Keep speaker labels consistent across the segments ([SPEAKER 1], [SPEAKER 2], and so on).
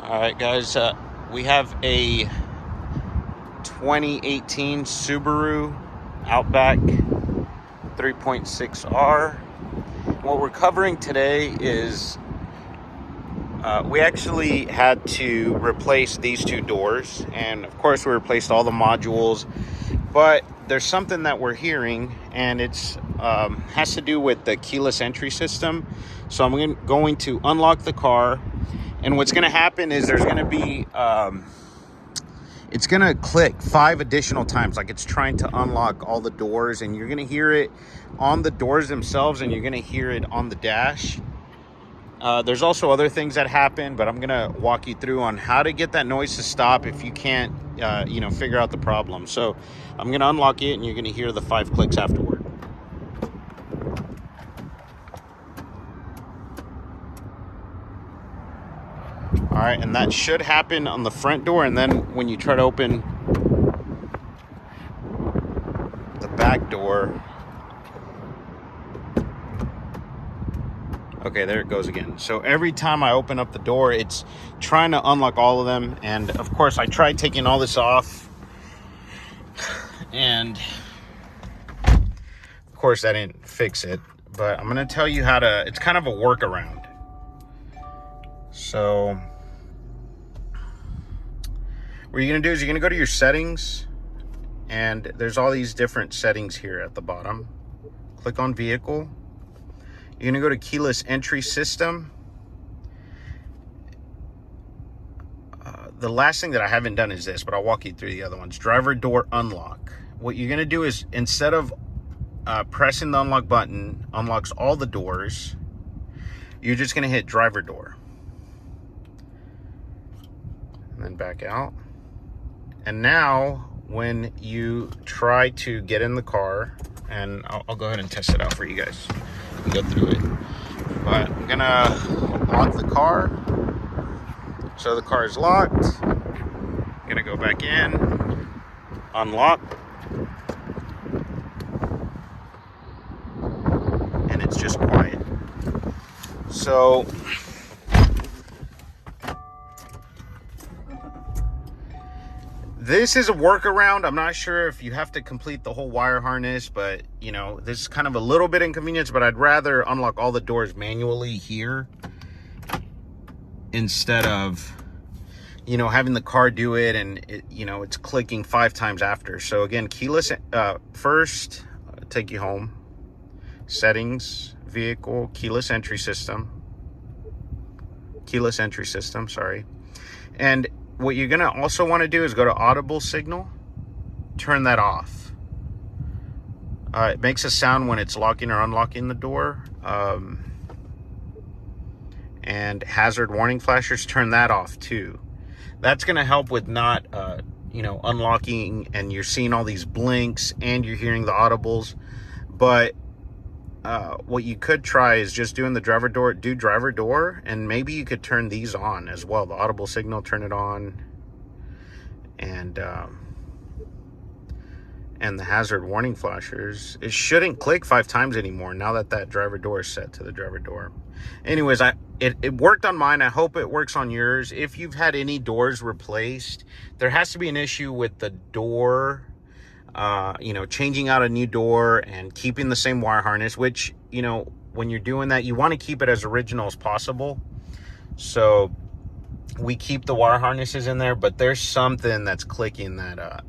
[SPEAKER 1] All right, guys, we have a 2018 Subaru Outback 3.6R. What we're covering today is we actually had to replace these two doors, and of course we replaced all the modules, but there's something that we're hearing, and it's has to do with the keyless entry system. So I'm going to unlock the car, and what's going to happen is there's going to be it's going to click 5 additional times, like it's trying to unlock all the doors, and you're going to hear it on the doors themselves, and you're going to hear it on the dash. There's also other things that happen, but I'm going to walk you through on how to get that noise to stop if you can't, figure out the problem. So I'm going to unlock it, and you're going to hear the 5 clicks afterward. All right, and that should happen on the front door, and then when you try to open the back door, okay, there it goes again. So every time I open up the door, it's trying to unlock all of them. And of course, I tried taking all this off, and of course that didn't fix it. But I'm gonna tell you how to, it's kind of a workaround. So what you're gonna do is you're gonna go to your settings, and there's all these different settings here at the bottom. Click on vehicle. You're gonna go to keyless entry system. The last thing that I haven't done is this, but I'll walk you through the other ones. Driver door unlock. What you're gonna do is, instead of pressing the unlock button, unlocks all the doors, you're just gonna hit driver door. And then back out. And now, when you try to get in the car, and I'll go ahead and test it out for you guys and go through it. But I'm gonna lock the car. So the car is locked. I'm gonna go back in, unlock, and it's just quiet. So this is a workaround. I'm not sure if you have to complete the whole wire harness, but this is kind of a little bit inconvenience, but I'd rather unlock all the doors manually here instead of, having the car do it, and it's clicking 5 times after. So again, keyless, first, take you home, settings, vehicle, keyless entry system, sorry. And what you're gonna also want to do is go to audible signal, turn that off. It makes a sound when it's locking or unlocking the door. And hazard warning flashers, turn that off too. That's gonna help with not, unlocking, and you're seeing all these blinks and you're hearing the audibles. But what you could try is just doing the driver door, and maybe you could turn these on as well. The audible signal, turn it on, and the hazard warning flashers. It shouldn't click 5 times anymore now that driver door is set to the driver door. Anyways, it worked on mine. I hope it works on yours. If you've had any doors replaced, there has to be an issue with the door. Changing out a new door and keeping the same wire harness, which, when you're doing that, you want to keep it as original as possible. So we keep the wire harnesses in there, but there's something that's clicking that,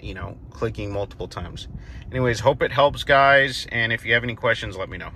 [SPEAKER 1] clicking multiple times. Anyways, hope it helps, guys. And if you have any questions, let me know.